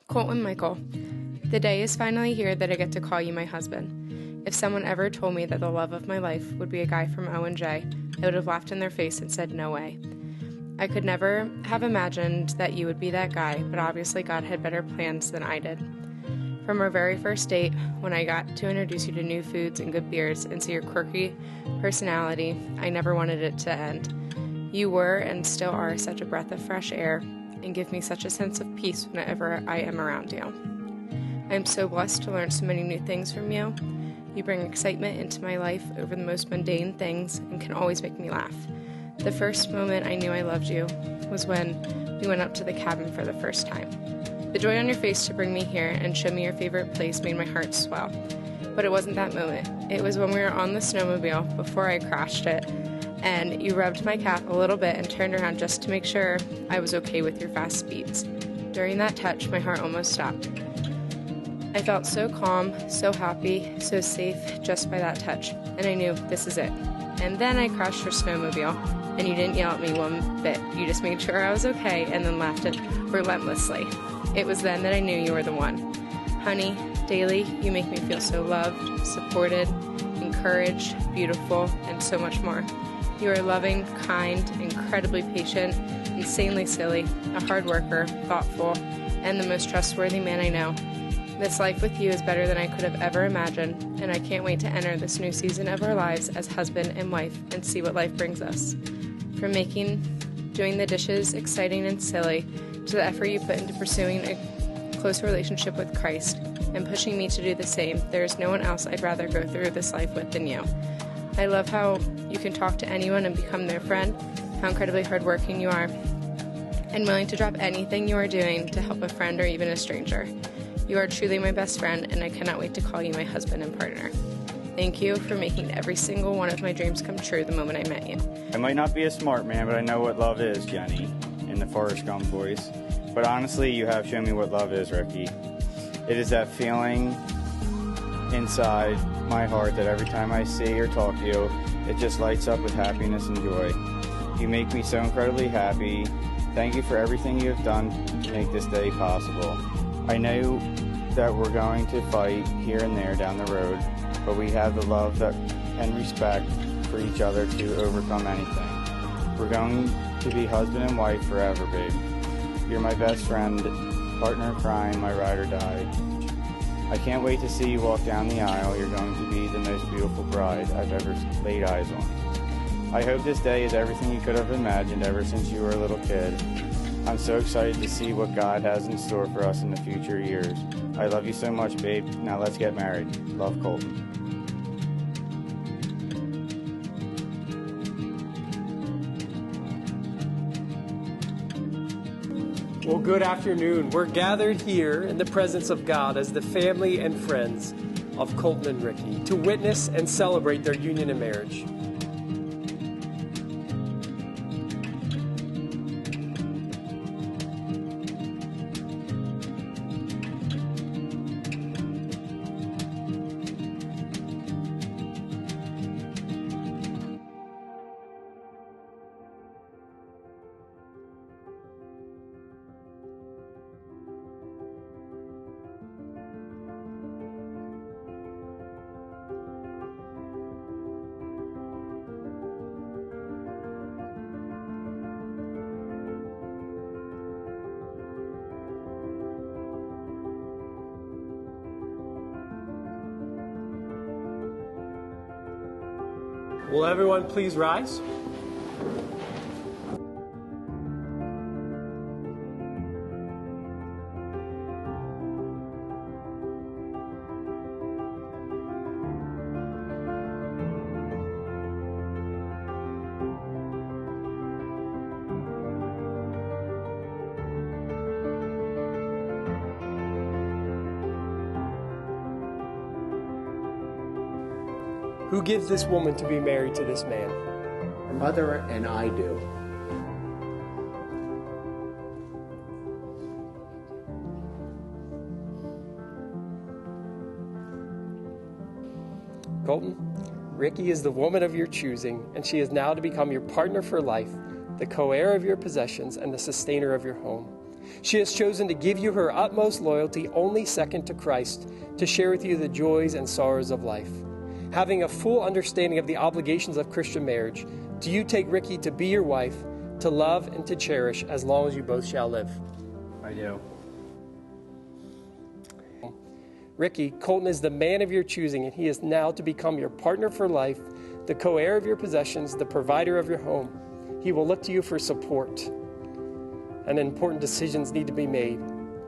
Colton Michael, the day is finally here that I get to call you my husband. If someone ever told me that the love of my life would be a guy from O&J, I would have laughed in their face and said no way. I could never have imagined that you would be that guy, but obviously God had better plans than I did. From our very first date, when I got to introduce you to new foods and good beers and see your quirky personality, I never wanted it to end. You were and still are such a breath of fresh air and give me such a sense of peace whenever I am around you. I am so blessed to learn so many new things from you. You bring excitement into my life over the most mundane things and can always make me laugh. The first moment I knew I loved you was when we went up to the cabin for the first time. The joy on your face to bring me here and show me your favorite place made my heart swell. But it wasn't that moment. It was when we were on the snowmobile before I crashed it, and you rubbed my calf a little bit and turned around just to make sure I was okay with your fast speeds. During that touch, my heart almost stopped. I felt so calm, so happy, so safe just by that touch, and I knew this is it. And then I crashed your snowmobile, and you didn't yell at me one bit. You just made sure I was okay and then laughed it relentlessly. It was then that I knew you were the one. Honey, daily, you make me feel so loved, supported, encouraged, beautiful, and so much more. You are loving, kind, incredibly patient, insanely silly, a hard worker, thoughtful, and the most trustworthy man I know. This life with you is better than I could have ever imagined, and I can't wait to enter this new season of our lives as husband and wife and see what life brings us. From doing the dishes exciting and silly, to the effort you put into pursuing a close relationship with Christ and pushing me to do the same, there is no one else I'd rather go through this life with than you. I love how you can talk to anyone and become their friend, how incredibly hardworking you are, and willing to drop anything you are doing to help a friend or even a stranger. You are truly my best friend, and I cannot wait to call you my husband and partner. Thank you for making every single one of my dreams come true the moment I met you. I might not be a smart man, but I know what love is, Jenny, in the Forrest Gump voice. But honestly, you have shown me what love is, Rikki. It is that feeling inside my heart that every time I see or talk to you, it just lights up with happiness and joy. You make me so incredibly happy. Thank you for everything you have done to make this day possible. I know that we're going to fight here and there down the road, but we have the love and respect for each other to overcome anything. We're going to be husband and wife forever, babe. You're my best friend, partner in crime, my ride or die. I can't wait to see you walk down the aisle. You're going to be the most beautiful bride I've ever laid eyes on. I hope this day is everything you could have imagined ever since you were a little kid. I'm so excited to see what God has in store for us in the future years. I love you so much, babe. Now let's get married. Love, Colton. Well, good afternoon. We're gathered here in the presence of God as the family and friends of Colton and Rikki to witness and celebrate their union and marriage. Will everyone please rise? Who gives this woman to be married to this man? Her mother and I do. Colton, Rikki is the woman of your choosing, and she is now to become your partner for life, the co-heir of your possessions, and the sustainer of your home. She has chosen to give you her utmost loyalty, only second to Christ, to share with you the joys and sorrows of life. Having a full understanding of the obligations of Christian marriage, do you take Rikki to be your wife, to love and to cherish as long as you both shall live? I do. Rikki, Colton is the man of your choosing, and he is now to become your partner for life, the co-heir of your possessions, the provider of your home. He will look to you for support. And important decisions need to be made.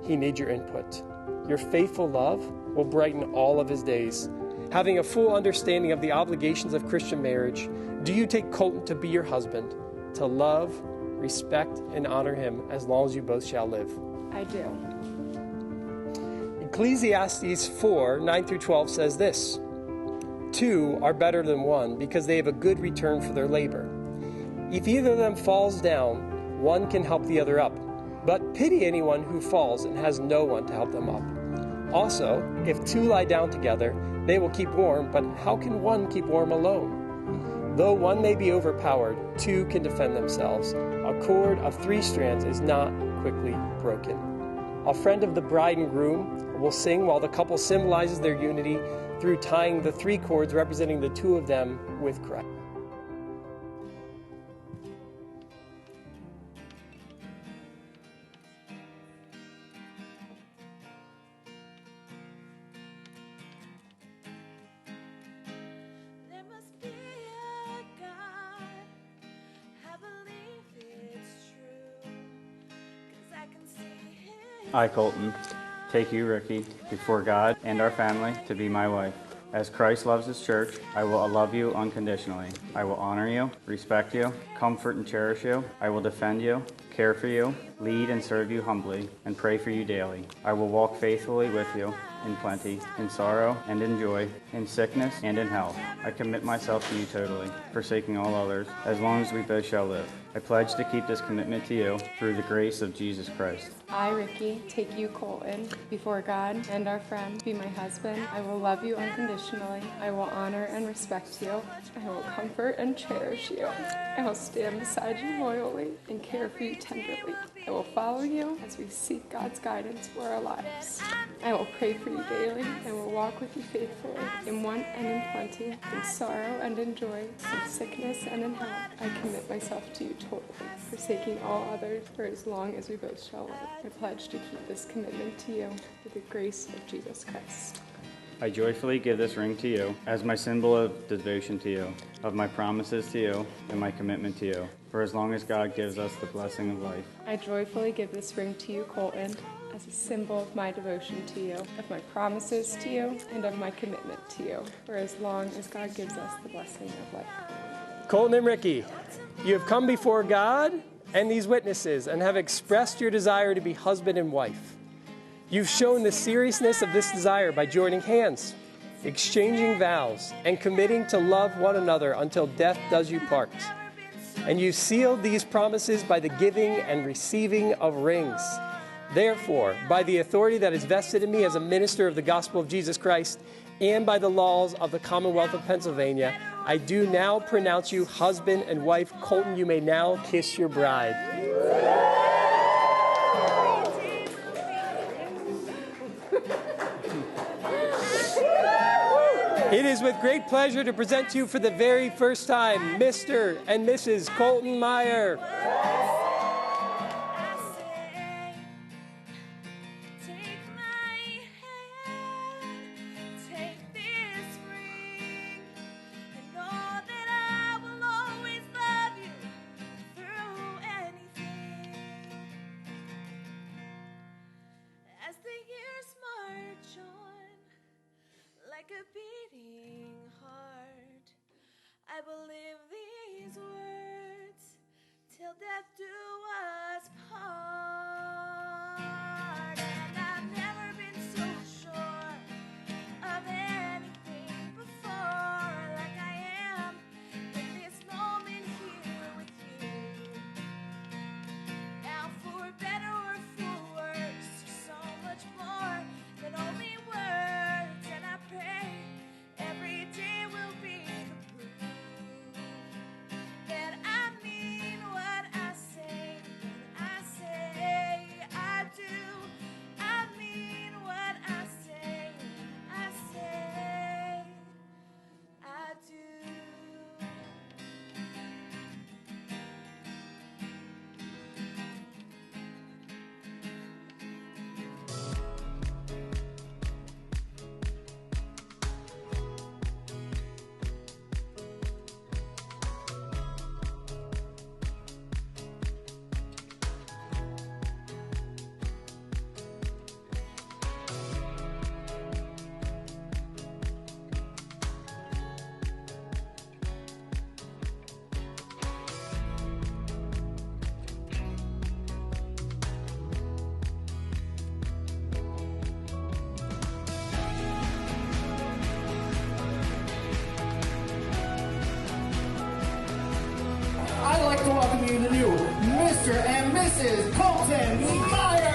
He needs your input. Your faithful love will brighten all of his days. Having a full understanding of the obligations of Christian marriage, do you take Colton to be your husband, to love, respect, and honor him as long as you both shall live? I do. Ecclesiastes 4, 9 through 12 says this: "Two are better than one because they have a good return for their labor. If either of them falls down, one can help the other up. But pity anyone who falls and has no one to help them up. Also, if two lie down together, they will keep warm, but how can one keep warm alone? Though one may be overpowered, two can defend themselves. A cord of 3 strands is not quickly broken." A friend of the bride and groom will sing while the couple symbolizes their unity through tying the 3 cords representing the two of them with Christ. There must be a God. I believe it's true. 'Cause I can see His. I, Colton, take you, Rikki, before God and our family to be my wife. As Christ loves his church, I will love you unconditionally. I will honor you, respect you, comfort and cherish you. I will defend you, care for you, lead and serve you humbly, and pray for you daily. I will walk faithfully with you in plenty, in sorrow and in joy, in sickness and in health. I commit myself to you totally, forsaking all others, as long as we both shall live. I pledge to keep this commitment to you through the grace of Jesus Christ. I, Rikki, take you, Colton, before God and our friend to be my husband. I will love you unconditionally. I will honor and respect you. I will comfort and cherish you. I will stand beside you loyally and care for you tenderly. I will follow you as we seek God's guidance for our lives. I will pray for you daily. I will walk with you faithfully, in want and in plenty, in sorrow and in joy, in sickness and in health. I commit myself to you totally, forsaking all others for as long as we both shall live. I pledge to keep this commitment to you through the grace of Jesus Christ. I joyfully give this ring to you as my symbol of devotion to you, of my promises to you, and my commitment to you, for as long as God gives us the blessing of life. I joyfully give this ring to you, Colton, as a symbol of my devotion to you, of my promises to you, and of my commitment to you, for as long as God gives us the blessing of life. Colton and Rikki, you have come before God and these witnesses and have expressed your desire to be husband and wife. You've shown the seriousness of this desire by joining hands, exchanging vows, and committing to love one another until death does you part. And you sealed these promises by the giving and receiving of rings. Therefore, by the authority that is vested in me as a minister of the gospel of Jesus Christ, and by the laws of the Commonwealth of Pennsylvania, I do now pronounce you husband and wife. Colton, you may now kiss your bride. It is with great pleasure to present to you for the very first time, Mr. and Mrs. Colton Meyer. A beating heart, I believe these words, till death do us part. And I've never been so sure of anything before, like I am in this moment here with you. Now for better or for worse, you're so much more than only words, and I pray every day will be the proof that I mean what I say when I say welcoming you, Mr. and Mrs. Colton Meyer.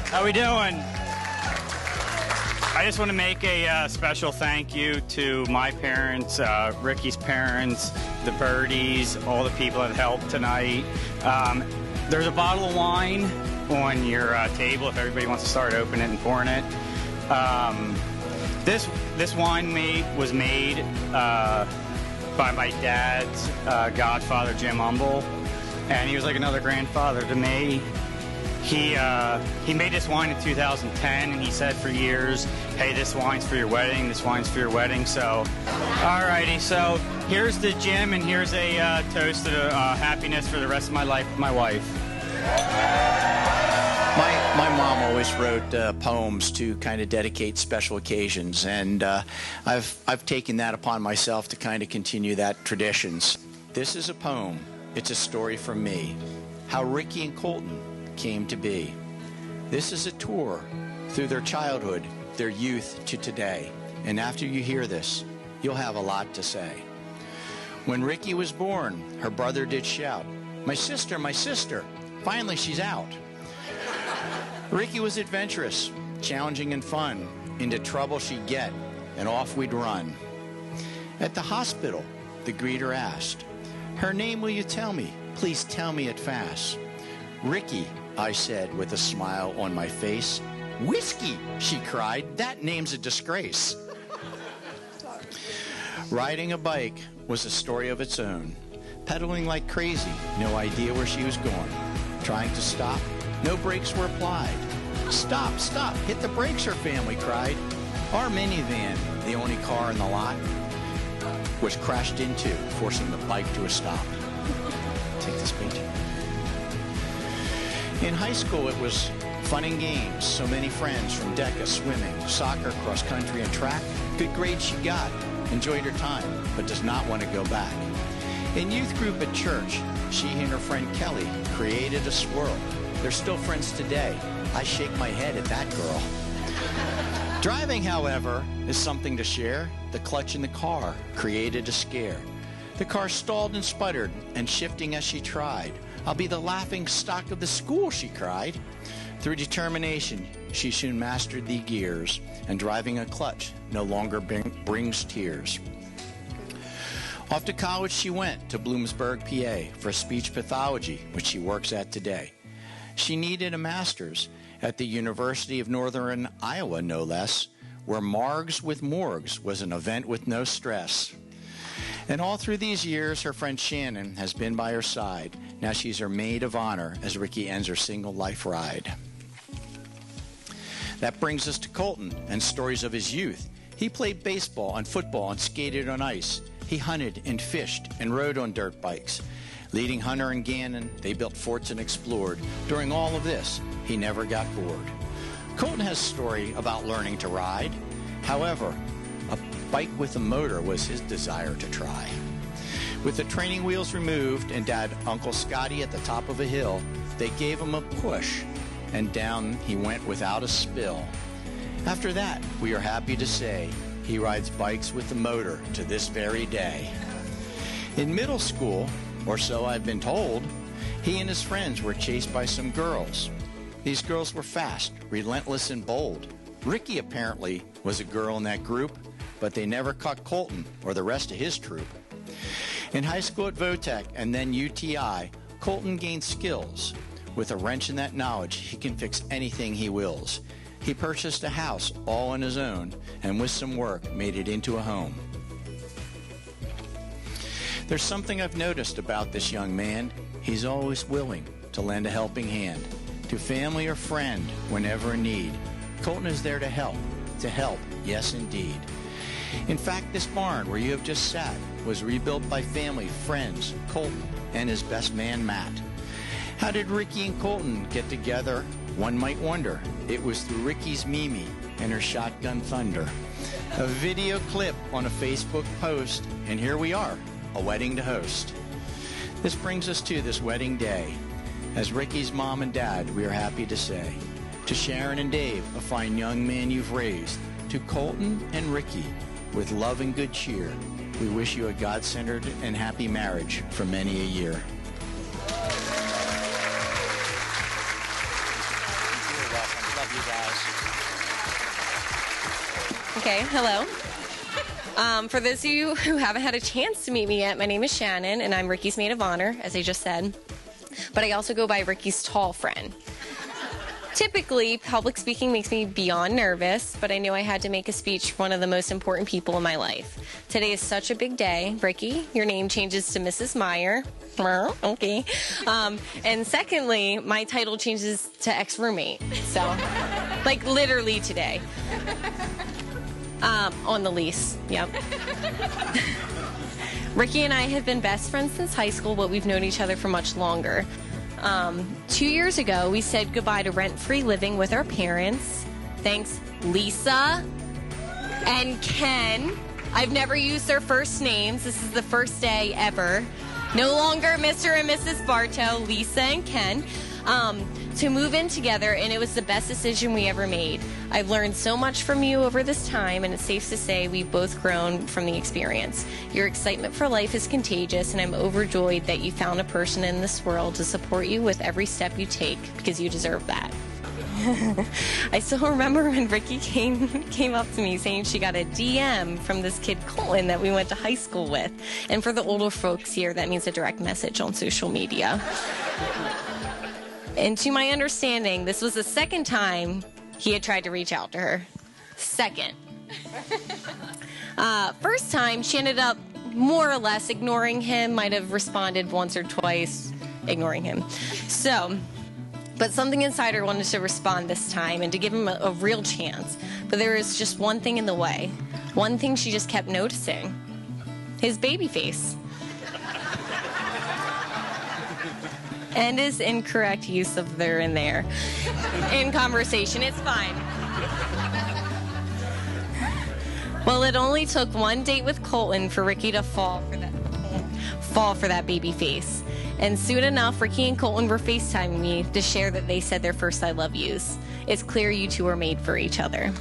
How we doing? I just want to make a special thank you to my parents, Ricky's parents, the Birdies, all the people that helped tonight. There's a bottle of wine on your table if everybody wants to start opening it and pouring it. This wine was made by my dad's godfather, Jim Humble, and he was like another grandfather to me. He made this wine in 2010, and he said for years, hey, this wine's for your wedding, this wine's for your wedding. So, alrighty, so here's the Jim, and here's a toast to happiness for the rest of my life with my wife. My mom always wrote poems to kind of dedicate special occasions, and I've taken that upon myself to kind of continue that traditions. This is a poem. It's a story from me. How Rikki and Colton came to be. This is a tour through their childhood, their youth to today. And after you hear this, you'll have a lot to say. When Rikki was born, her brother did shout, my sister, finally she's out. Rikki was adventurous, challenging and fun. Into trouble she'd get, and off we'd run. At the hospital, the greeter asked, her name will you tell me? Please tell me it fast. Rikki, I said with a smile on my face. Whiskey, she cried, that name's a disgrace. Riding a bike was a story of its own. Pedaling like crazy, no idea where she was going. Trying to stop, no brakes were applied. Stop, stop, hit the brakes, her family cried. Our minivan, the only car in the lot, was crashed into, forcing the bike to a stop. Take this picture. In high school, it was fun and games. So many friends from DECA, swimming, soccer, cross country, and track. Good grades she got. Enjoyed her time, but does not want to go back. In youth group at church, she and her friend Kelly created a swirl. They're still friends today. I shake my head at that girl. Driving, however, is something to share. The clutch in the car created a scare. The car stalled and sputtered, and shifting as she tried. I'll be the laughing stock of the school, she cried. Through determination, she soon mastered the gears, and driving a clutch no longer brings tears. Off to college she went to Bloomsburg, PA, for speech pathology, which she works at today. She needed a master's at the University of Northern Iowa, no less, where Margs with Morgs was an event with no stress. And all through these years, her friend Shannon has been by her side. Now she's her maid of honor as Rikki ends her single life ride. That brings us to Colton and stories of his youth. He played baseball and football and skated on ice. He hunted and fished and rode on dirt bikes. Leading Hunter and Gannon, they built forts and explored. During all of this, he never got bored. Colton has a story about learning to ride. However, a bike with a motor was his desire to try. With the training wheels removed and Dad, Uncle Scotty at the top of a hill, they gave him a push, and down he went without a spill. After that, we are happy to say, he rides bikes with the motor to this very day. In middle school, or so I've been told, he and his friends were chased by some girls. These girls were fast, relentless, and bold. Rikki apparently was a girl in that group, but they never caught Colton or the rest of his troop. In high school at Votech and then UTI, Colton gained skills. With a wrench in that knowledge, he can fix anything he wills. He purchased a house all on his own, and with some work, made it into a home. There's something I've noticed about this young man. He's always willing to lend a helping hand to family or friend whenever in need. Colton is there to help, yes indeed. In fact, this barn where you have just sat was rebuilt by family, friends, Colton, and his best man, Matt. How did Rikki and Colton get together? One might wonder. It was through Rikki's Mimi and her shotgun thunder. A video clip on a Facebook post, and here we are, a wedding to host. This brings us to this wedding day. As Rikki's mom and dad, we are happy to say, to Sharon and Dave, a fine young man you've raised, to Colton and Rikki, with love and good cheer, we wish you a God-centered and happy marriage for many a year. You're welcome. Love you guys. Okay, hello. For those of you who haven't had a chance to meet me yet, my name is Shannon, and I'm Rikki's maid of honor, as I just said. But I also go by Rikki's tall friend. Typically, public speaking makes me beyond nervous, but I knew I had to make a speech for one of the most important people in my life. Today is such a big day. Rikki, your name changes to Mrs. Meyer. Okay. And secondly, my title changes to ex-roommate. So, like, literally today. On the lease, yep. Rikki and I have been best friends since high school, but we've known each other for much longer. 2 years ago, we said goodbye to rent-free living with our parents. Thanks, Lisa and Ken. I've never used their first names. This is the first day ever. No longer Mr. and Mrs. Bartow, Lisa and Ken. To move in together, and it was the best decision we ever made. I've learned so much from you over this time, and it's safe to say we've both grown from the experience. Your excitement for life is contagious, and I'm overjoyed that you found a person in this world to support you with every step you take, because you deserve that. I still remember when Rikki came up to me saying she got a DM from this kid Colton that we went to high school with. And for the older folks here, that means a direct message on social media. And to my understanding, this was the second time he had tried to reach out to her. Second. First time, she ended up more or less ignoring him, might have responded once or twice, ignoring him. So, but something inside her wanted to respond this time and to give him a real chance. But there was just one thing in the way. One thing she just kept noticing. His baby face. And his incorrect use of there and there in conversation. It's fine. Well, it only took one date with Colton for Rikki to fall for that baby face. And soon enough, Rikki and Colton were FaceTiming me to share that they said their first I love yous. It's clear you two are made for each other.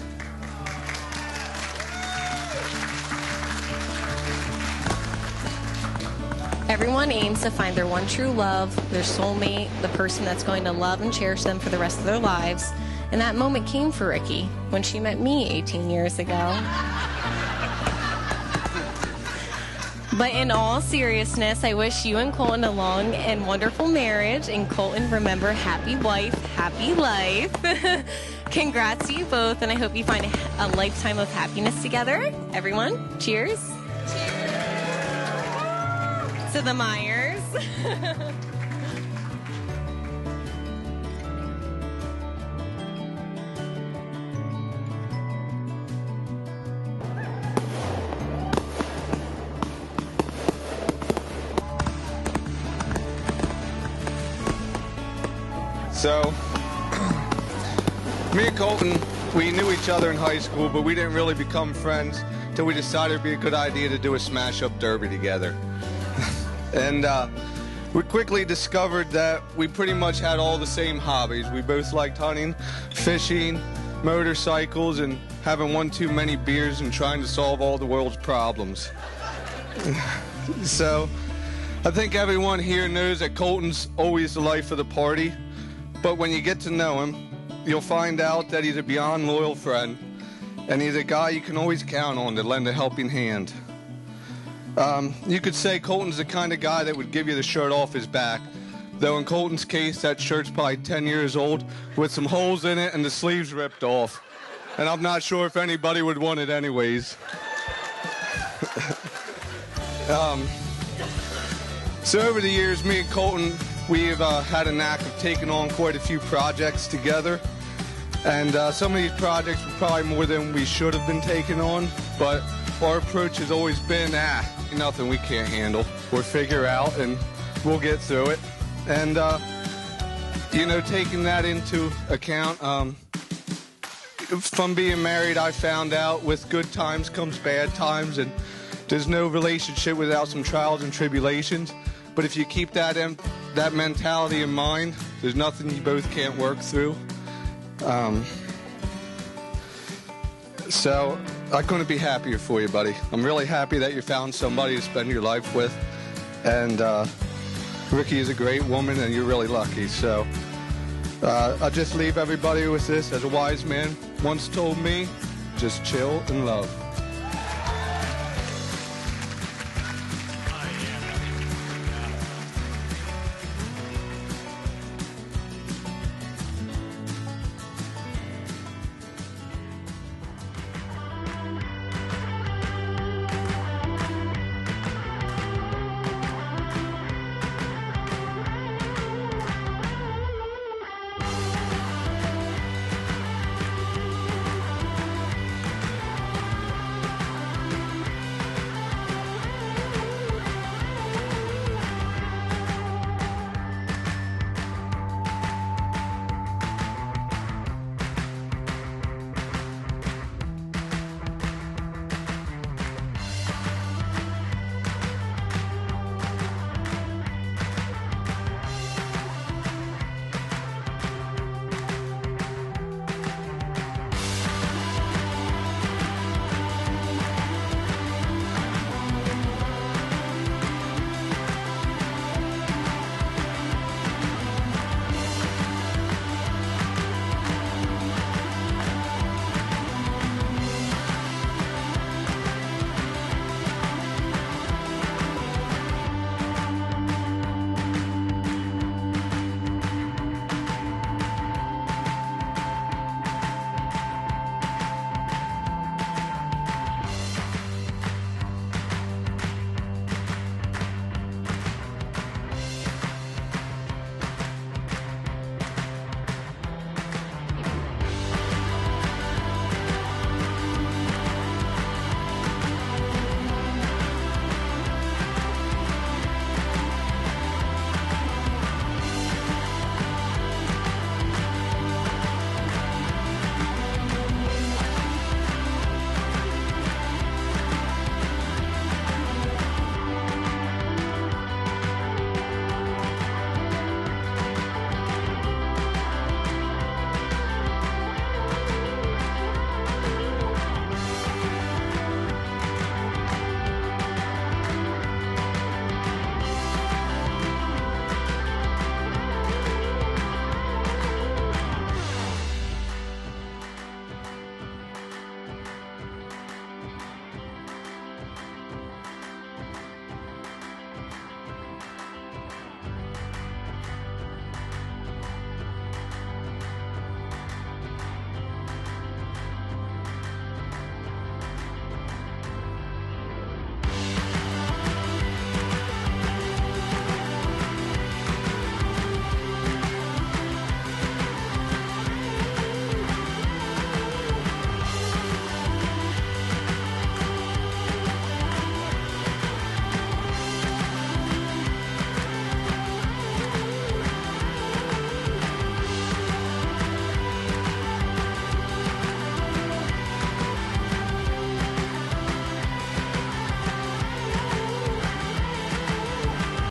Everyone aims to find their one true love, their soulmate, the person that's going to love and cherish them for the rest of their lives. And that moment came for Rikki when she met me 18 years ago. But in all seriousness, I wish you and Colton a long and wonderful marriage. And Colton, remember, happy wife, happy life. Congrats to you both, and I hope you find a lifetime of happiness together. Everyone, cheers. To the Myers. So, me and Colton, we knew each other in high school, but we didn't really become friends until we decided it'd be a good idea to do a smash-up derby together. And we quickly discovered that we pretty much had all the same hobbies. We both liked hunting, fishing, motorcycles, and having one too many beers and trying to solve all the world's problems. So, I think everyone here knows that Colton's always the life of the party, but when you get to know him, you'll find out that he's a beyond loyal friend, and he's a guy you can always count on to lend a helping hand. You could say Colton's the kind of guy that would give you the shirt off his back, though in Colton's case, that shirt's probably 10 years old with some holes in it and the sleeves ripped off. And I'm not sure if anybody would want it anyways. So over the years, me and Colton, we've had a knack of taking on quite a few projects together. And some of these projects were probably more than we should have been taking on, but our approach has always been, nothing we can't handle. We'll figure out and we'll get through it. And, taking that into account, from being married, I found out with good times comes bad times, and there's no relationship without some trials and tribulations. But if you keep that mentality in mind, there's nothing you both can't work through. So I couldn't be happier for you, buddy. I'm really happy that you found somebody to spend your life with. And Rikki is a great woman, and you're really lucky. So I'll just leave everybody with this. As a wise man once told me, just chill and love.